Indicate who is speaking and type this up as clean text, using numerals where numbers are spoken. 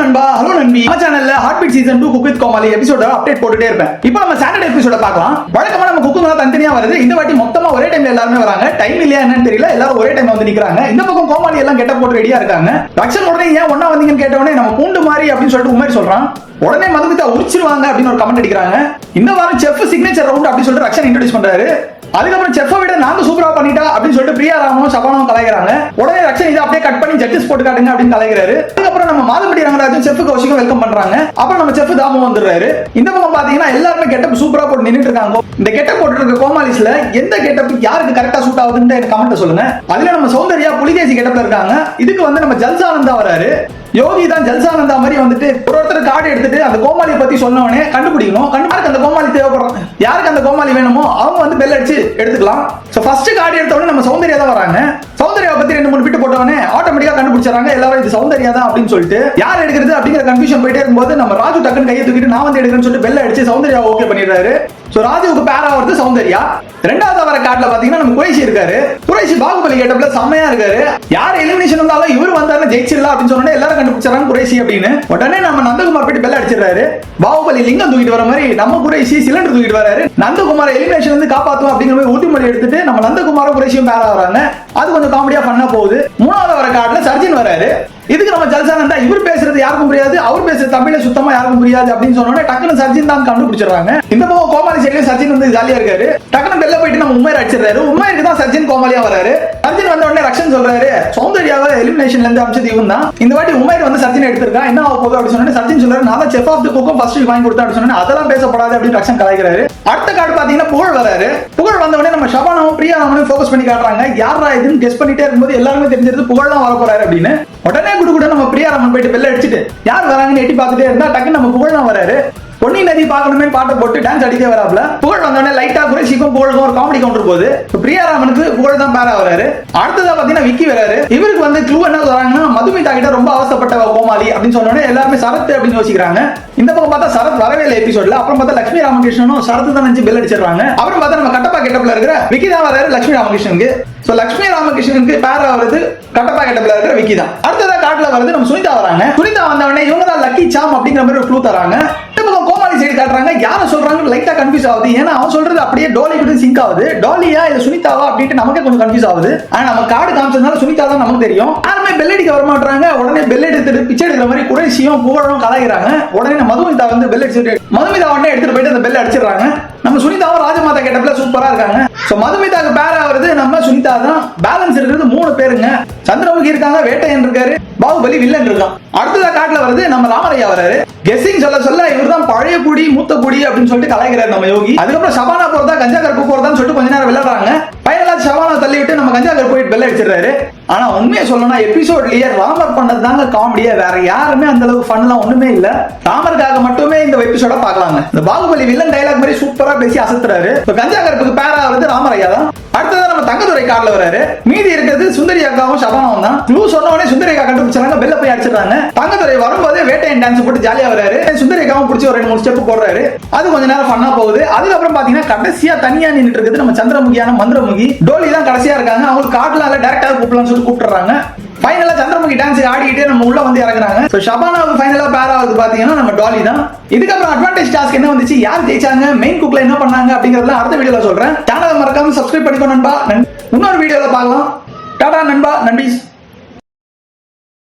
Speaker 1: நண்பா, ஹலோ நண்பி. நம்ம சேனல்ல heart beat season 2 cook with Comali எபிசோட அப்டேட் போட்டுட்டே இருப்பேன். இப்போ நம்ம சாட்டர்டே எபிசோட பார்க்கலாம். வழக்கமா நம்ம குக்குங்களா தனித்தனியா வருது. இந்த வாட்டி மொத்தமா ஒரே டைம்ல எல்லாரும் வராங்க. டைம் இல்லையா என்னன்னு தெரியல, எல்லாரும் ஒரே டைம்ல வந்து நிக்கிறாங்க. இந்த பக்கம் கோமாளி எல்லாம் கெட்ட போட்டு ரெடியா இருக்காங்க. ரக்ஷன் உடனே ஏன் ஒண்ணா வந்தீங்கன்னு கேட்டவனே நம்ம பூண்டு மாதிரி அப்படின்னு சொல்லிட்டு உமேர் சொல்றான். உடனே மதுமிதா உரிச்சிருவாங்க அப்படின்னு ஒரு கமெண்ட் அடிக்கிறாங்க. இந்த வாரம் செஃப் சிக்னேச்சர் ரவுண்ட் அப்படின்னு சொல்லிட்டு ரக்ஷன் இன்ட்ரோடியூஸ் பண்றாரு. அதுக்கப்புறம் செஃப்பை விட நாங்க சூப்பரா பண்ணிட்டா அப்படின்னு சொல்லிட்டு பிரியா ராமனும் சபானாவும் கலாய்க்கிறாங்க. உடனே ரக்ஷன் இதை அப்படியே கட் பண்ணி ஜட்ஜஸ் போட்டு காட்டுங்க அப்படின்னு கலாய்க்கிறாரு. அதுக்கப்புறம் நம்ம மாதம்பட்டி ரங்கராஜன் செஃப் கௌஷிக்கும் வெல்கம் பண்றாங்க. அப்புறம் நம்ம செஃப் தாமு வந்துடுறாரு. இந்த பக்கம் பாத்தீங்கன்னா எல்லாருமே கெட்டப் சூப்பரா போட்டு நின்னுட்டு இருக்காங்க. இந்த கெட்டப் போட்டு இருக்க கோமாலிஸ்ல எந்த கெட்டப் யாருக்கு கரெக்டா சூட் ஆகுதுன்னு எனக்கு கமெண்ட் சொல்லுங்க. அதுல நம்ம சௌந்தர்யா புலிகேசி கெட்டப்ல இருக்காங்க. இதுக்கு வந்து நம்ம ஜல்சானந்தா வராரு. யோகி தான் ஜல்சானந்தா மாதிரி வந்துட்டு ஒருத்தர் கார்டு எடுத்துட்டு அந்த கோமாளியை பத்தி சொன்னவனே கண்டுபிடிக்கணும். யாருக்கு அந்த கோமாளி தேவைப்படுறோம், யாருக்கு அந்த கோமாளி வேணுமோ அவங்க வந்து பெல் அடிச்சு எடுத்துக்கலாம். சோ ஃபர்ஸ்ட் கார்டு எடுத்தவொடனே நம்ம சௌந்தர்யா தான் வராங்க. சௌந்தர்யாவை பத்தி 2-3 பிட்டு போட்டவனே ஆட்டோமேட்டிக்கா கண்டுபிடிச்சாங்க எல்லாரும் இது சௌந்தர்யா தான் அப்படின்னு சொல்லிட்டு. யார் எடுக்கிறது அப்படிங்கிற கன்ஃபியூஷன் போயிட்டே இருக்கும்போது நம்ம ராஜு டக்குன்னு கையை தூக்கிட்டு நான் வந்து எடுக்கிறேன்னு சொல்லிட்டு பெல் அடிச்சு சௌந்தர்யா ஓகே பண்ணிடுறாரு. சோ ராஜுவுக்கு பேரா வருது சௌந்தர்யா. ரெண்டாவது வர கார்டுல பாத்தீங்கன்னா நம்ம குறைஷி இருக்காரு. குறைஷி பாகுபலி கெட்டப்ல செம்மையா இருக்காரு. யார் எலிமினேஷன் வந்தாலும் இவர் வந்தாலும் ஜெயிச்சிடலாம் அப்படின்னு சொன்னோட எல்லாரும் கண்டுபிடிச்சாங்க குறைஷி அப்படின்னு. உடனே நம்ம நந்தகுமார் போயிட்டு பெல் அடிச்சிடறாரு. பாகுபலி லிங்கம் தூக்கிட்டு வர மாதிரி நம்ம குறைஷி சிலிண்டர் தூக்கிட்டு வராரு. நந்தகுமார் எலிமினேஷன் வந்து காப்பாத்தும் அப்படிங்கிற மாதிரி உறுதிமொழி எடுத்துட்டு நம்ம நந்தகுமாரும் குறைஷியும் பேரா வராங்க. அது கொஞ்சம் காமெடியா பண்ணா போகுது. மூணாவது வர கார்டுல சர்ஜன் வராரு. இதுக்கு நம்ம ஜல்சானந்தா இவர் பேசுறது யாருக்கும் புரியாது, அவர் பேசுறது தமிழ்ல சுத்தமா யாருக்கும் புரியாது அப்படின்னு சொன்னோட டக்குனு சர்ஜன் தான் கண்டுபிடிச்சிடறாங்க. இந்த பக்கம் கோமாளி சைடுல சர்ஜன் வந்து ஜாலியா இருக்காரு. டக்குனு பெல்ல போயிட்டு நம்ம உமேர் அடிச்சிடறாரு. உமேருக்கு தான் சர்ஜன் கோமாளியா வராரு. சர்ஜன் வந்த உடனே ரக்ஷன் சொல்றாரு சௌந்தர்யாவை எலிமினேஷன்ல இருந்து அமிச்சது இவன் தான். இந்த வாட்டி உமேர் வந்து சர்ஜன் எடுத்திருக்கான், என்ன ஆக போகுது அப்படின்னு சொன்னோட சர்ஜன் சொல்றாரு நான் தான் செஃப் ஆஃப் தி குக்கும் ஃபர்ஸ்ட் வாங்கி கொடுத்தேன் அப்படின்னு சொன்னேன். அதெல்லாம் பேசப்படாது அப்படின்னு ரக்ஷன் கலாய்க்கிறாரு. அடுத்த கார்டு பாத்தீங்கன்னா புகழ் வராரு. புகழ் வந்த உடனே நம்ம ஷபானாவும் பிரியா ராமனும் ஃபோக்கஸ் பண்ணி காட்டுறாங்க. யாரா இதுன்னு கெஸ் பண்ணிட்டே இருக்கும்போது எல்லாருமே தெரிஞ்சிருது புகழ் தான் வர போறாரு அப்படின்னு. உடனே கூட நம்ம பிரியா ராமன் போயிட்டு பெல்ல அடிச்சுட்டு யார் வராங்கன்னு எட்டி பார்த்துட்டே இருந்தா டக்குன்னு நம்ம புகழ் தான் வராரு. பொன்னி நதி பார்க்கணுமே பாட்டை போட்டு டான்ஸ் அடிக்க வராப்ல. புகழ் வந்தோடனே லைட்டா குறைஷிக்கும் புகழுக்கும் ஒரு காமெடி கவுண்டர் போகுது. பிரியாராமனுக்கு புகழ் தான் பேரா வராரு. அடுத்ததா பாத்தீங்கன்னா விக்கி வராரு. இவருக்கு வந்து க்ளூ என்ன சொல்றாங்கன்னா மதுமிதா கிட்ட ரொம்ப அவசப்பட்ட கோமாளி அப்படின்னு சொன்னோடனே எல்லாருமே சரத் அப்படின்னு யோசிக்கிறாங்க. இந்த பக்கம் பார்த்தா சரத் வரவே இல்லை எபிசோட்ல. அப்புறம் பார்த்தா லட்சுமி ராமகிருஷ்ணனும் சரத் தான் நினைச்சு பெல் அடிச்சிடுறாங்க. அப்புறம் பார்த்தா நம்ம கட்டப்பா கெட்டப்ல இருக்கிற விக்கி தான் வராரு லட்சுமி ராமகிருஷ்ணனுக்கு. சோ லட்சுமி ராமகிருஷ்ணனுக்கு பேரா வருது கட்டப்பா கெட்டப்ல இருக்கிற விக்கி தான். அடுத்ததா காட்டுல வருது நம்ம சுனிதா வராங்க. சுனிதா வந்தவொடனே இவங்க தான் லக்கி சாம் அப்படிங்கிற மாதிரி ஒரு க்ளூ தராங்க. கோமாளி சைடு காட்டுறாங்க. யார சொல்றாங்க லைட்டா கன்ஃபியூஸ் ஆகுது. ஏன்னா அவன் சொல்றது அப்படியே டோலி கூட சிங்க் ஆகுது. டோலியா இல்ல சுனிதாவா அப்படின்ட்டு நமக்கே கொஞ்சம் கன்ஃபியூஸ் ஆகுது. ஆனா நம்ம கார்டு காமிச்சதுனால சுனிதா தான் நமக்கு தெரியும். யாருமே பெல் அடிக்க வர மாட்டாங்க. உடனே பெல் எடுத்துட்டு பிச்சை எடுக்கிற மாதிரி குறைஷியும் புகழும் கலாய்க்கிறாங்க. உடனே மதுமிதா வந்து பெல் அடிச்சுட்டு மதுமிதா உடனே எடுத்துட்டு போயிட்டு அந்த பெல் அடிச்சிடறாங்க. நம்ம சுனிதாவும் ராஜமாதா கெட்டப்ல சூப்பரா இருக்காங்க. சோ மதுமிதாக்கு பேரா வருது நம்ம சுனிதா தான். பேலன்ஸ் இருக்கிறது 3 பேருங்க. சந்திரமுகி இருக்காங்க, வேட்டையன் இருக்காரு, பாகுபலி வில்லன் இருக்கான். அடுத்ததா காட்டுல வருது நம்ம ராமரையா வராரு. கெஸ்ஸிங் சொல்ல இவர் தான் பழைய குடி மூத்த குடி அப்படின்னு சொல்லிட்டு கலாய்க்கிறாரு நம்ம யோகி. அதுக்கப்புறம் ஷபானா போறதா கஞ்சா கருப்பு போறதான்னு சொல்லிட்டு கொஞ்ச நேரம் விளையாடுறாங்க. ஃபைனலா ஷபானா தள்ளி விட்டு நம்ம கஞ்சா கருப்பு போயிட்டு பெல் அடிச்சிடறாரு. ஆனா உண்மையை சொல்லணும்னா எபிசோட்லயே ராமர் பண்ணது தாங்க காமெடியா. வேற யாருமே அந்த அளவுக்கு ஃபன்லாம் ஒண்ணுமே இல்ல. ராமருக்காக மட்டுமே இந்த எபிசோட பாக்கலாங்க. இந்த பாகுபலி வில்லன் டைலாக் மாதிரி சூப்பரா பேசி அசத்துறாரு. கஞ்சா கருப்புக்கு பேரா வருது ராமரையா தான். அடுத்ததான் நம்ம தங்கதுரை கார்ல வராரு. மீதி இருக்கிறது சுந்தரி அக்காவும் ஷபானாவும் தான். க்ளூ சொன்ன உடனே சுந்தரி அக்கா கண்டுபிடிச்சாங்க, பெல்ல போய் அடிச்சிடறாங்க. தங்கதுரை வரும்போது வேட்டையன் டான்ஸ் போட்டு ஜாலியா வராரு. சுந்தரி அக்காவும் பிடிச்சி ஒரு 2-3 ஸ்டெப் போடுறாரு. அது கொஞ்ச நேரம் ஃபன்னா போகுது. அதுக்கப்புறம் பாத்தீங்கன்னா கடைசியா தனியா நின்னுட்டு இருக்குது நம்ம சந்திரமுகியான மந்திரமுகி. டோலி தான் கடைசியா இருக்காங்க. அவங்களுக்கு காட்டுல டைரக்டா கூப்பிடலாம்னு சொல்லிட்டு கூப்பிடுறாங்க. ஃபைனலா சந்திரமுகி டான்ஸ் ஆடிக்கிட்டே நம்ம உள்ள வந்து இறங்குறாங்க. சோ ஷபானாவுக்கு ஃபைனலா பேரா வந்து பாத்தீங்கன்னா நம்ம டாலி தான். இதுக்கப்புறம் அட்வான்டேஜ் டாஸ்க் என்ன வந்துச்சு, யார் ஜெயிச்சாங்க, மெயின் குக்ல என்ன பண்ணாங்க அப்படிங்கறத அடுத்த வீடியோல சொல்றேன். சேனலை மறக்காம சப்ஸ்கிரைப் பண்ணிக்கோ நண்பா. இன்னொரு வீடியோல பார்க்கலாம். டாடா நண்பா, நன்றி.